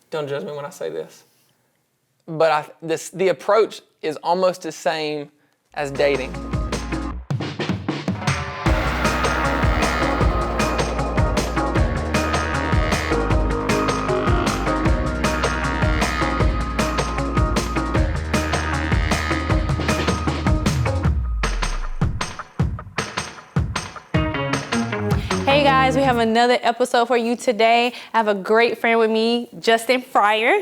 don't judge me when I say this, but the approach is almost the same as dating. Hey guys, we have another episode for you today. I have a great friend with me, Justin Fryer.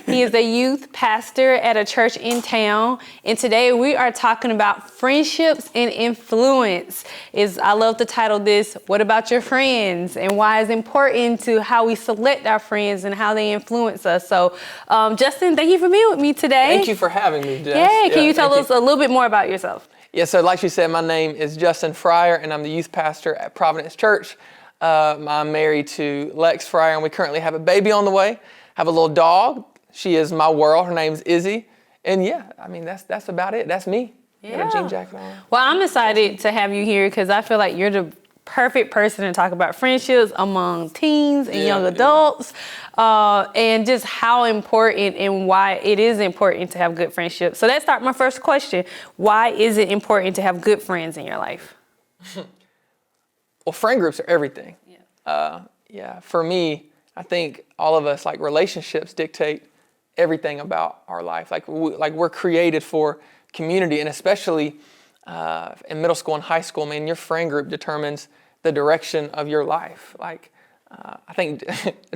He is a youth pastor at a church in town. And today we are talking about friendships and influence. I love to title this, What About Your Friends? And why it's important to how we select our friends and how they influence us. So Justin, thank you for being with me today. Thank you for having me, Jess. Yeah, can you tell us a little bit more about yourself? Yeah, so like she said, my name is Justin Fryer, and I'm the youth pastor at Providence Church. I'm married to Lex Fryer, and we currently have a baby on the way. Have a little dog. She is my world. Her name's Izzy. And yeah, I mean, that's about it. That's me. Yeah. Got a jean jacket on. Well, I'm excited to have you here because I feel like you're the perfect person to talk about friendships among teens and young adults, and just how important and why it is important to have good friendships. So let's start my first question. Why is it important to have good friends in your life? Well, friend groups are everything. For me, I think all of us, like, relationships dictate everything about our life. Like we're created for community, and especially in middle school and high school, man, your friend group determines the direction of your life. Like, I think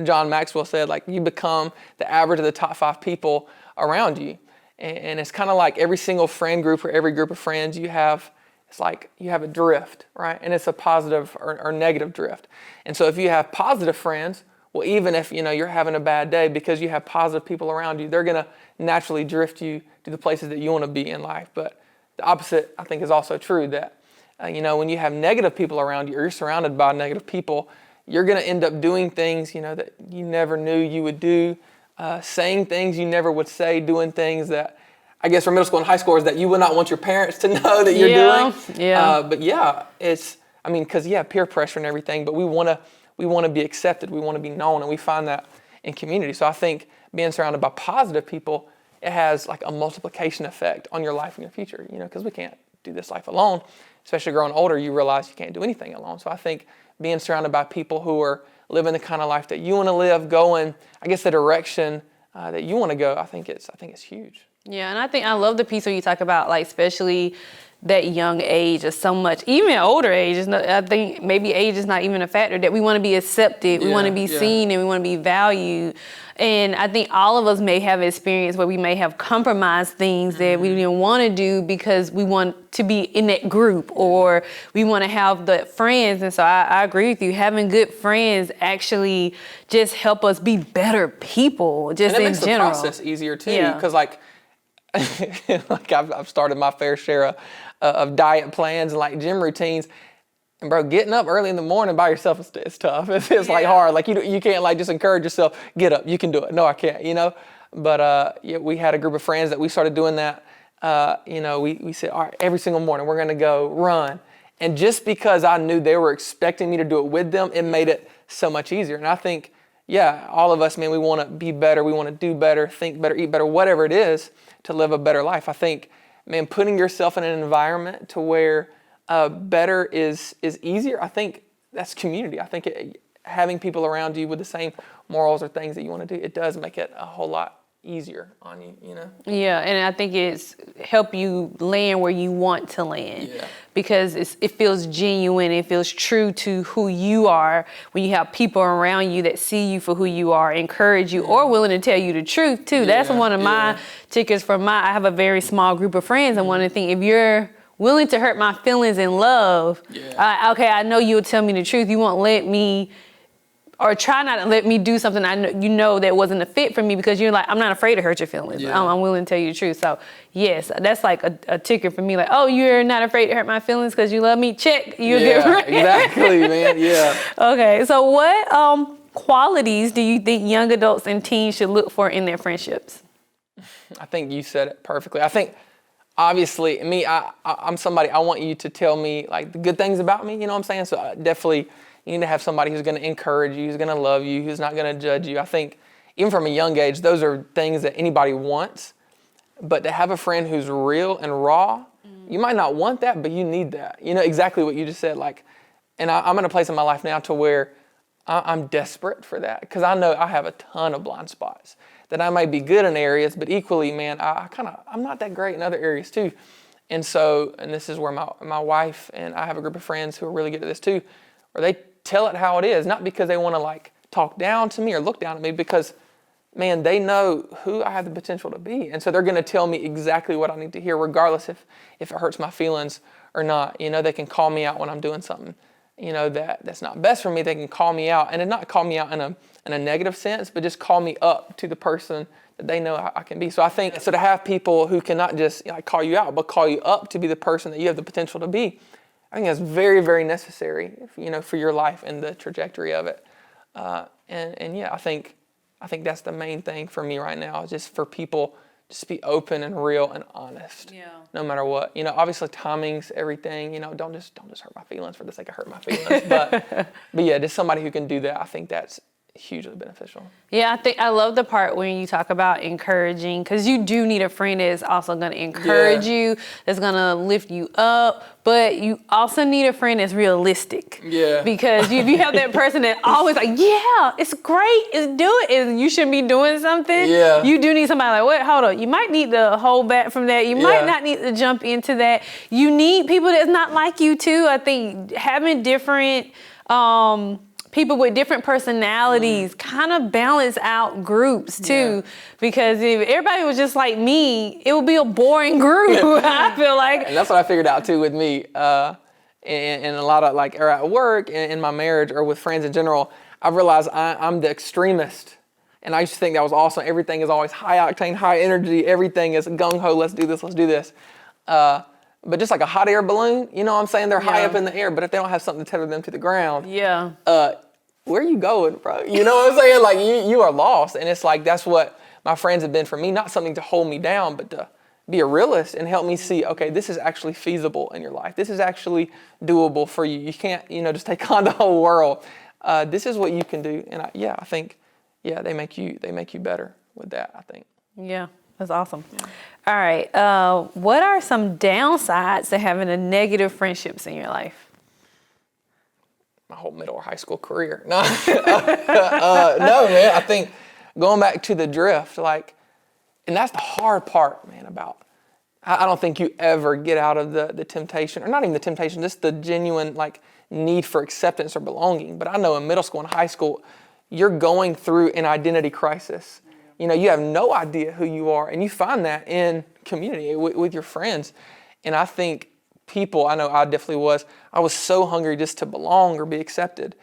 John Maxwell said, like, you become the average of the top 5 people around you. And it's kind of like every single friend group or every group of friends you have, it's like you have a drift, right? And it's a positive or negative drift. And so if you have positive friends, well, even if, you're having a bad day, because you have positive people around you, they're going to naturally drift you to the places that you want to be in life. But the opposite, I think, is also true, that when you have negative people around you, or you're surrounded by negative people, you're going to end up doing things, that you never knew you would do, saying things you never would say, doing things that, I guess, for middle school and high schoolers, that you would not want your parents to know that you're doing. Because peer pressure and everything, but we want to be accepted, we want to be known, and we find that in community. So I think being surrounded by positive people, it has like a multiplication effect on your life in your future, because we can't do this life alone. Especially growing older, you realize you can't do anything alone. So I think being surrounded by people who are living the kind of life that you want to live, going, I guess, the direction that you want to go, I think it's huge. Yeah, and I love the piece where you talk about, like, especially that young age is so much, even at older age, I think maybe age is not even a factor, that we want to be accepted, we want to be seen, and we want to be valued. And I think all of us may have experience where we may have compromised things that we didn't want to do because we want to be in that group, or we want to have the friends. And so I agree with you. Having good friends actually just help us be better people, just in general. And it makes the process easier too, because like I've started my fair share of diet plans and like gym routines. And bro, getting up early in the morning by yourself is tough. It's like hard. Like you can't like just encourage yourself, get up, you can do it. No, I can't, But we had a group of friends that we started doing that. We said, all right, every single morning we're gonna go run. And just because I knew they were expecting me to do it with them, it made it so much easier. And I think, all of us, man, we want to be better, we want to do better, think better, eat better, whatever it is to live a better life. I think, man, putting yourself in an environment to where better is easier, I think that's community. I think having people around you with the same morals or things that you want to do, it does make it a whole lot easier on you, Yeah, and I think it's help you land where you want to land, because it feels genuine, it feels true to who you are when you have people around you that see you for who you are, encourage you, or willing to tell you the truth too. That's one of my tickets for I have a very small group of friends, and one of the things, if you're willing to hurt my feelings in love, I know you'll tell me the truth. You won't let me, or try not to let me do something that wasn't a fit for me, because you're like, I'm not afraid to hurt your feelings. I'm willing to tell you the truth. So yes, that's like a ticket for me. Like, oh, you're not afraid to hurt my feelings because you love me? Check. You're a good friend. Exactly, man. Yeah. Okay, so what qualities do you think young adults and teens should look for in their friendships? I think you said it perfectly. I think, obviously, me, I'm somebody, I want you to tell me like the good things about me, you know what I'm saying? So definitely you need to have somebody who's going to encourage you, who's going to love you, who's not going to judge you. I think even from a young age, those are things that anybody wants. But to have a friend who's real and raw, you might not want that, but you need that. You know, exactly what you just said. Like, and I'm in a place in my life now to where I'm desperate for that, because I know I have a ton of blind spots, that I may be good in areas, but equally, man, I'm not that great in other areas too. And so, and this is where my wife and I have a group of friends who are really good at this too, where they tell it how it is, not because they want to like talk down to me or look down at me, because man, they know who I have the potential to be. And so they're going to tell me exactly what I need to hear, regardless if it hurts my feelings or not. You know, they can call me out when I'm doing something, you know, that's not best for me. They can call me out, and not call me out in a negative sense, but just call me up to the person that they know I can be. So I think, so to have people who can not just call you out, but call you up to be the person that you have the potential to be, I think that's very, very necessary, for your life and the trajectory of it. And yeah, I think that's the main thing for me right now, is just for people just be open and real and honest, no matter what. Obviously timing's everything. Don't just hurt my feelings for the sake of hurting my feelings. But yeah, just somebody who can do that. I think that's hugely beneficial. Yeah, I love the part when you talk about encouraging, because you do need a friend that is also going to encourage you, that's going to lift you up, but you also need a friend that's realistic. Yeah. Because if you have that person that always like, yeah, it's great, do it, and you should be doing something, you do need somebody like, wait, hold on, you might need to hold back from that. You might not need to jump into that. You need people that's not like you too. I think having different people with different personalities kind of balance out groups too, because if everybody was just like me, it would be a boring group. I feel like, and that's what I figured out too with me, and a lot of or at work and in my marriage or with friends in general. I've realized I'm the extremist, and I used to think that was awesome. Everything is always high octane, high energy. Everything is gung ho. Let's do this. But just like a hot air balloon, you know what I'm saying? They're high up in the air, but if they don't have something to tether them to the ground, where are you going, bro? You know what I'm saying? Like you are lost. And it's like, that's what my friends have been for me. Not something to hold me down, but to be a realist and help me see, okay, this is actually feasible in your life. This is actually doable for you. You can't, just take on the whole world. This is what you can do. And I think they make you better with that, I think. Yeah. That's awesome. Yeah. All right. What are some downsides to having a negative friendships in your life? My whole middle or high school career. No, no, man. I think going back to the drift, and that's the hard part, man, about, I don't think you ever get out of the temptation, or not even the temptation, just the genuine, need for acceptance or belonging. But I know in middle school and high school, you're going through an identity crisis. You have no idea who you are, and you find that in community with your friends. And I think I know I definitely was, I was so hungry just to belong or be accepted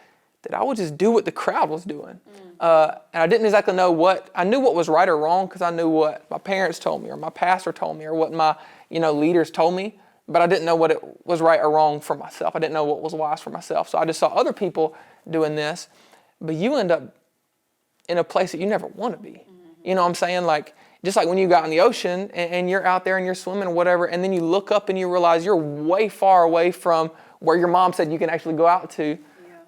that I would just do what the crowd was doing. And I didn't exactly know I knew what was right or wrong, because I knew what my parents told me or my pastor told me or what my, leaders told me, but I didn't know what it was right or wrong for myself. I didn't know what was wise for myself. So I just saw other people doing this, but you end up in a place that you never want to be. You know what I'm saying? Just like when you got in the ocean and you're out there and you're swimming or whatever, and then you look up and you realize you're way far away from where your mom said you can actually go out to.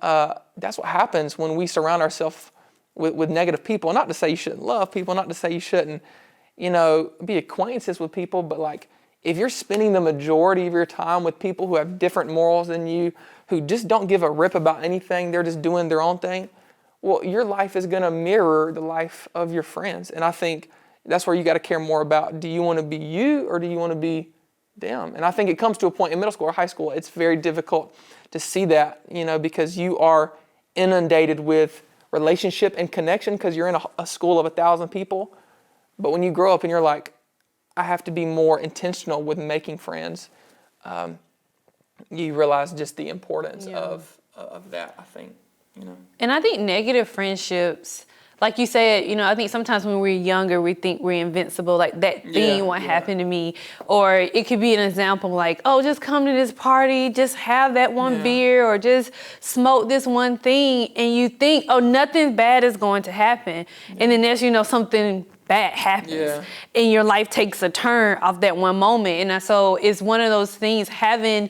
That's what happens when we surround ourselves with negative people. Not to say you shouldn't love people, not to say you shouldn't, be acquaintances with people, but if you're spending the majority of your time with people who have different morals than you, who just don't give a rip about anything, they're just doing their own thing, well, your life is going to mirror the life of your friends. And I think that's where you got to care more about, do you want to be you or do you want to be them? And I think it comes to a point in middle school or high school, it's very difficult to see that, because you are inundated with relationship and connection because you're in a school of 1,000 people. But when you grow up and you're like, I have to be more intentional with making friends, you realize just the importance of that, I think. And I think negative friendships, like you said, I think sometimes when we're younger, we think we're invincible, like that thing won't happen to me. Or it could be an example just come to this party, just have that one beer, or just smoke this one thing. And you think, nothing bad is going to happen. And then next, something bad happens. And your life takes a turn off that one moment. And so it's one of those things, having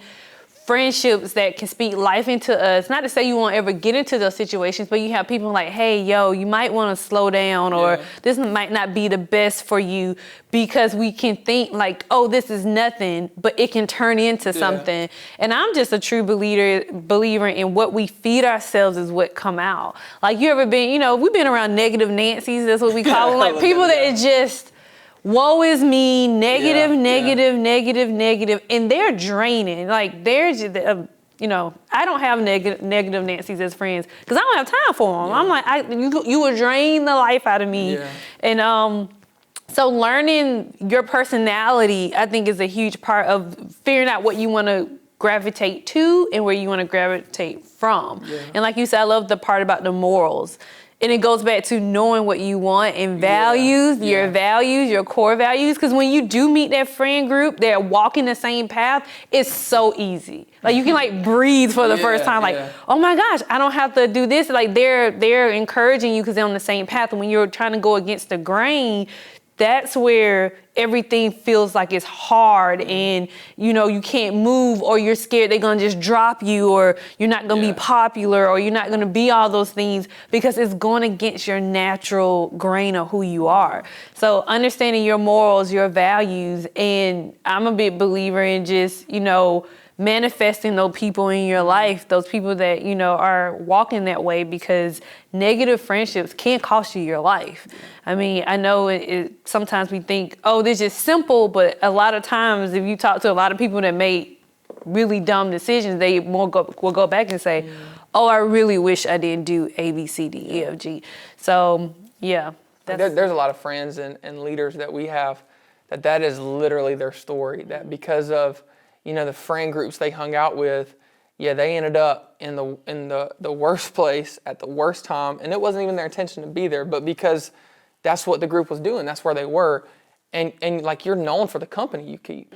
friendships that can speak life into us. Not to say you won't ever get into those situations, but you have people like, hey, yo, you might want to slow down, or this might not be the best for you, because we can think like, oh, this is nothing, but it can turn into something. And I'm just a true believer in what we feed ourselves is what come out. Like, you ever been, we've been around negative Nancy's, that's what we call them, like people that are just, woe is me, negative, and they're draining. Like, they're just, I don't have negative Nancy's as friends because I don't have time for them. I'm like, you will drain the life out of me. And so learning your personality, I think, is a huge part of figuring out what you want to gravitate to and where you want to gravitate from. And like you said, I love the part about the morals. And it goes back to knowing what you want and values, your core values. Because when you do meet that friend group, they're walking the same path, it's so easy. Like, you can like breathe for the first time. Like, oh my gosh, I don't have to do this. Like, they're encouraging you because they're on the same path. And when you're trying to go against the grain, that's where everything feels like it's hard and, you can't move, or you're scared they're going to just drop you, or you're not going to be popular, or you're not going to be all those things because it's going against your natural grain of who you are. So understanding your morals, your values, and I'm a big believer in just, manifesting those people in your life, those people that, are walking that way, because negative friendships can cost you your life. I mean, I know sometimes we think, oh, this is simple, but a lot of times if you talk to a lot of people that made really dumb decisions, they will go back and say, oh, I really wish I didn't do A, B, C, D, E, F, G. So, yeah. There's a lot of friends and leaders that we have that is literally their story, that because of the friend groups they hung out with, they ended up in the worst place at the worst time, and it wasn't even their intention to be there, but because that's what the group was doing, that's where they were, and like, you're known for the company you keep.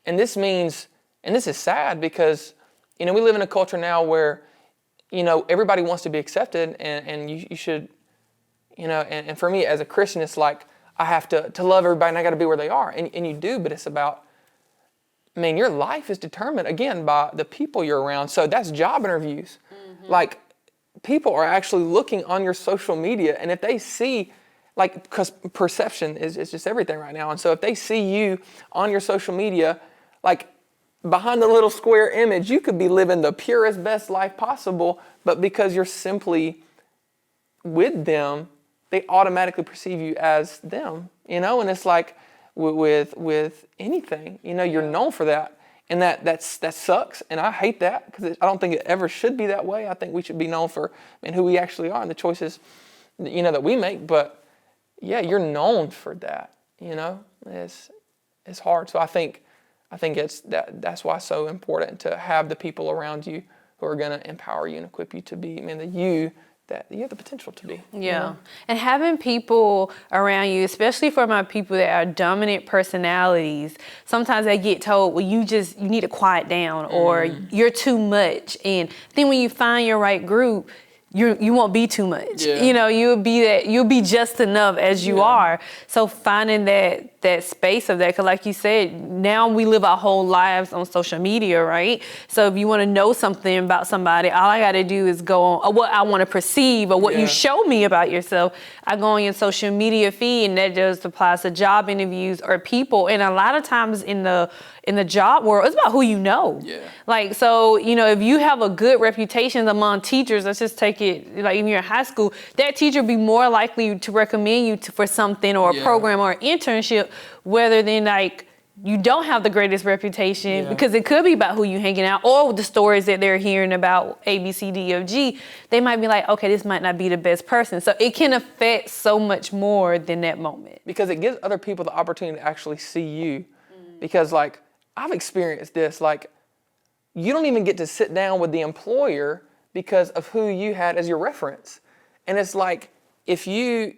And this means, and this is sad because we live in a culture now where everybody wants to be accepted, and you should, and for me as a Christian, it's like I have to love everybody and I got to be where they are, and you do, but it's about, your life is determined, again, by the people you're around. So that's job interviews. Like, people are actually looking on your social media, and if they see, like, because perception is just everything right now. And so if they see you on your social media, like, behind the little square image, you could be living the purest, best life possible, but because you're simply with them, they automatically perceive you as them, and it's like, with anything, you're known for that, and that sucks, and I hate that because I don't think it ever should be that way. I think we should be known for who we actually are and the choices, that we make. But you're known for that. It's hard. So I think that's why it's so important to have the people around you who are going to empower you and equip you to be the you that you have the potential to be. And having people around you, especially for my people that are dominant personalities, sometimes they get told, well, you need to quiet down, or you're too much. And then when you find your right group, you won't be too much. You'll be just enough as you are. So finding that space of that, because like you said, now we live our whole lives on social media, right? So if you want to know something about somebody, all I got to do is go on, or what I want to perceive, or what you show me about yourself. I go on your social media feed, and that just applies to job interviews or people. And a lot of times in the job world, it's about who you know. Like, so, if you have a good reputation among teachers, let's just take it, like, if you're in high school, that teacher will be more likely to recommend you for something, or a program, or an internship, rather than like you don't have the greatest reputation, because it could be about who you hanging out, or the stories that they're hearing about A, B, C, D, F, G. They might be like, okay, this might not be the best person. So it can affect so much more than that moment. Because it gives other people the opportunity to actually see you. Because, like, I've experienced this, like, you don't even get to sit down with the employer because of who you had as your reference. And it's like, if you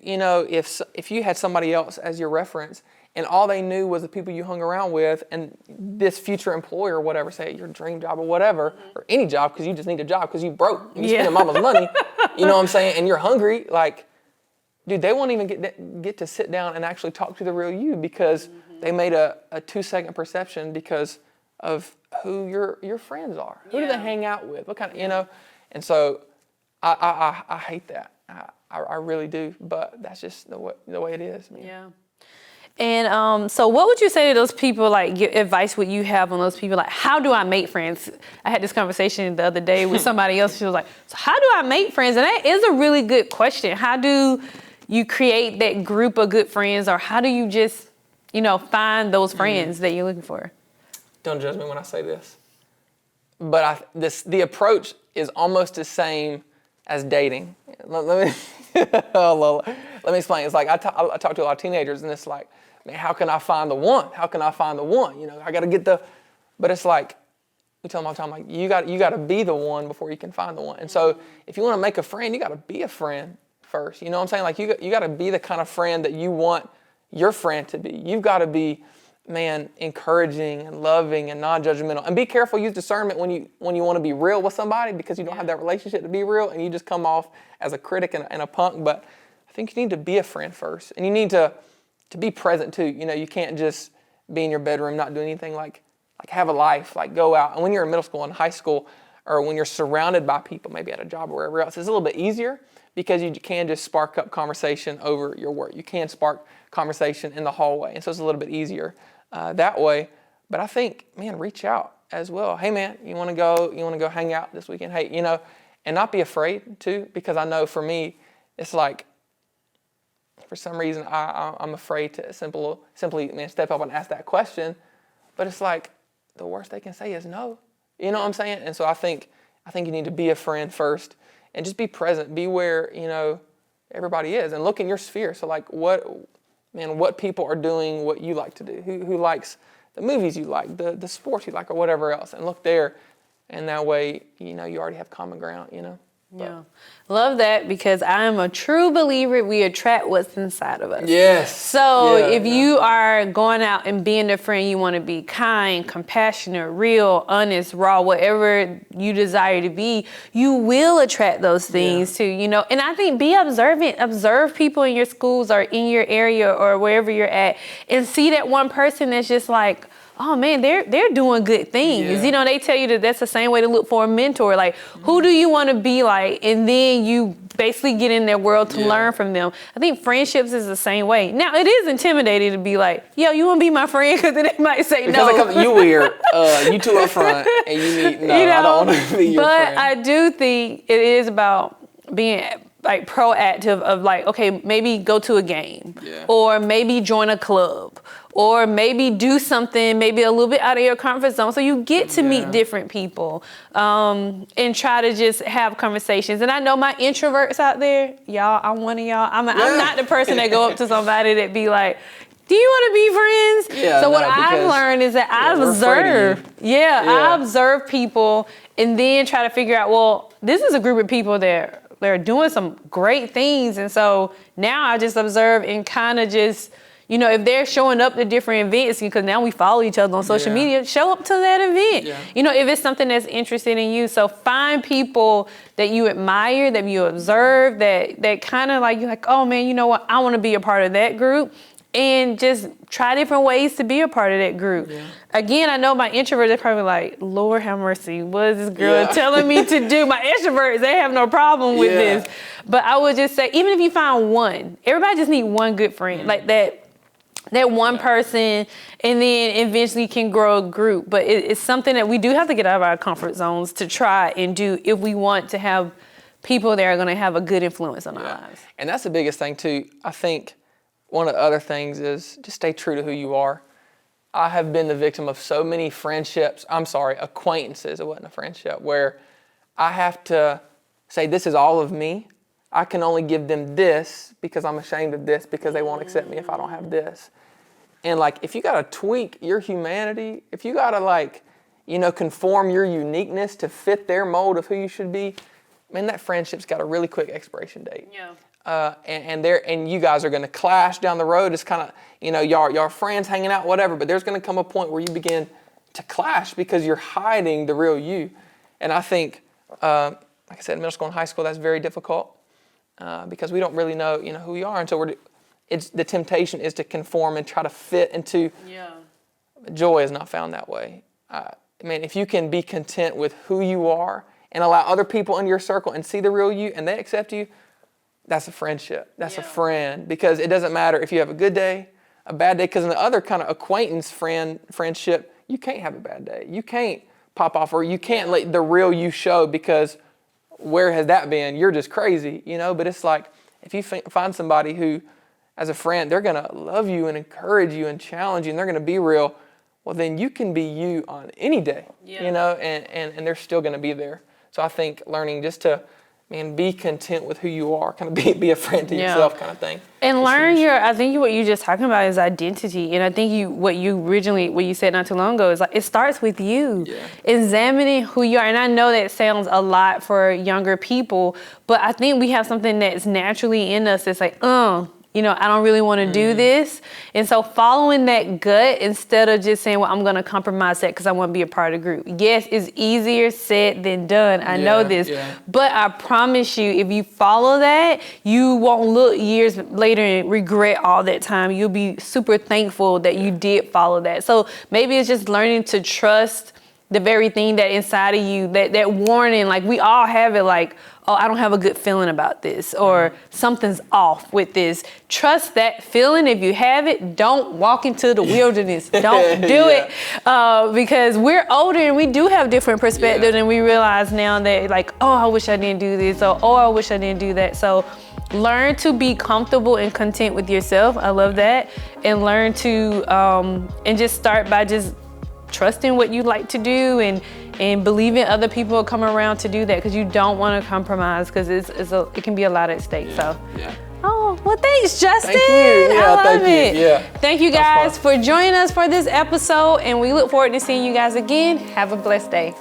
had somebody else as your reference, and all they knew was the people you hung around with, and this future employer or whatever, say your dream job or whatever, or any job, because you just need a job because you broke, you spending mama's money, you know what I'm saying, and you're hungry, like, dude, they won't even get to sit down and actually talk to the real you, because they made a 2-second perception because of who your friends are. Who do they hang out with? What kind of, you know? And so I hate that. I really do, but that's just the way it is. Man. Yeah. And so what would you say to those people, like, give advice what you have on those people? Like, how do I make friends? I had this conversation the other day with somebody else. She was like, so how do I make friends? And that is a really good question. How do you create that group of good friends, or how do you just, find those friends that you're looking for? Don't judge me when I say this, but the approach is almost the same as dating. Let me explain. It's like I talk to a lot of teenagers, and it's like, man, how can I find the one? How can I find the one? I got to get but it's like, we tell them all the time, like, you got to be the one before you can find the one. And so if you want to make a friend, you got to be a friend first. You know what I'm saying? Like, you got to be the kind of friend that you want your friend to be. You've got to be, man, encouraging and loving and non-judgmental. And be careful, use discernment when you want to be real with somebody, because you don't have that relationship to be real, and you just come off as a critic and a punk. But I think you need to be a friend first, and you need to be present too. You can't just be in your bedroom, not do anything. Like have a life, like go out. And when you're in middle school and high school, or when you're surrounded by people, maybe at a job or wherever else, it's a little bit easier, because you can just spark up conversation over your work. You can spark conversation in the hallway, and so it's a little bit easier that way. But I think, man, reach out as well. Hey, man, you want to go hang out this weekend? Hey, and not be afraid too, because I know for me, it's like, for some reason, I'm afraid to simply, man, step up and ask that question. But it's like, the worst they can say is no. You know what I'm saying? And so I think you need to be a friend first, and just be present. Be where, everybody is, and look in your sphere. So like, what people are doing, what you like to do, who likes the movies you like, the sports you like, or whatever else, and look there. And that way, you already have common ground, Yeah. Love that, because I am a true believer we attract what's inside of us. Yes. So if you are going out and being the friend you want to be, kind, compassionate, real, honest, raw, whatever you desire to be, you will attract those things too, And I think be observant. Observe people in your schools or in your area or wherever you're at, and see that one person that's just like, oh man, they're doing good things. Yeah. They tell you that's the same way to look for a mentor. Like, who do you want to be like? And then you basically get in their world to learn from them. I think friendships is the same way. Now, it is intimidating to be like, yo, you want to be my friend? Because they might say no. Because you weird. You two up front, and you need, I don't want to be your friend. But I do think it is about being like proactive of like, okay, maybe go to a game, or maybe join a club, or maybe do something maybe a little bit out of your comfort zone, so you get to meet different people, and try to just have conversations. And I know my introverts out there, y'all, I'm one of y'all. I'm not the person that go up to somebody that be like, do you want to be friends? Yeah, so what I've learned is that I observe. I observe people, and then try to figure out, well, this is a group of people that they're doing some great things. And so now I just observe and kind of just, if they're showing up to different events, because now we follow each other on social media, show up to that event. If it's something that's interested in you. So find people that you admire, that you observe, that kind of like, you're like, oh man, you know what? I want to be a part of that group. And just try different ways to be a part of that group. Again, I know my introverts are probably like, Lord have mercy, what is this girl telling me to do? My extroverts, they have no problem with this. But I would just say, even if you find one, everybody just need one good friend, like that one person, and then eventually can grow a group. But it's something that we do have to get out of our comfort zones to try and do if we want to have people that are going to have a good influence on our lives. And that's the biggest thing too. I think one of the other things is just stay true to who you are. I have been the victim of so many acquaintances, it wasn't a friendship, where I have to say, this is all of me. I can only give them this because I'm ashamed of this, because they won't accept me if I don't have this. And like, if you got to tweak your humanity, if you got to conform your uniqueness to fit their mold of who you should be, man, that friendship's got a really quick expiration date. And you guys are going to clash down the road. It's kind of, y'all are friends hanging out, whatever, but there's going to come a point where you begin to clash because you're hiding the real you. And I think, like I said, in middle school and high school, that's very difficult because we don't really know, who we are. And so the temptation is to conform and try to fit into. Joy is not found that way. man, if you can be content with who you are and allow other people in your circle and see the real you and they accept you, that's a friendship. That's a friend, because it doesn't matter if you have a good day, a bad day, because in the other kind of acquaintance friendship, you can't have a bad day. You can't pop off, or you can't let the real you show, because where has that been? You're just crazy, you know? But it's like, if you find somebody who, as a friend, they're going to love you and encourage you and challenge you, and they're going to be real, well, then you can be you on any day, you know, and they're still going to be there. So I think learning just to, man, be content with who you are, kind of be a friend to yourself kind of thing. And learn I think what you're just talking about is identity. And I think what you said not too long ago is like, it starts with you. Examining who you are. And I know that sounds a lot for younger people, but I think we have something that's naturally in us that's like, you know, I don't really want to do this. And so following that gut instead of just saying, well, I'm going to compromise that because I want to be a part of the group. Yes, it's easier said than done. I know this. But I promise you, if you follow that, you won't look years later and regret all that time. You'll be super thankful that you did follow that. So maybe it's just learning to trust the very thing that inside of you, that warning, like we all have it, like, oh, I don't have a good feeling about this, or something's off with this. Trust that feeling. If you have it, don't walk into the wilderness. Don't do it, because we're older and we do have different perspectives, and we realize now that, like, oh, I wish I didn't do this, or oh, I wish I didn't do that. So learn to be comfortable and content with yourself. I love that. And learn to, and just start by just trusting what you like to do, and believing other people will come around to do that, because you don't want to compromise, because it can be a lot at stake. Oh, well, thanks, Justin. Thank you. I love it. Yeah. Thank you guys for joining us for this episode, and we look forward to seeing you guys again. Have a blessed day.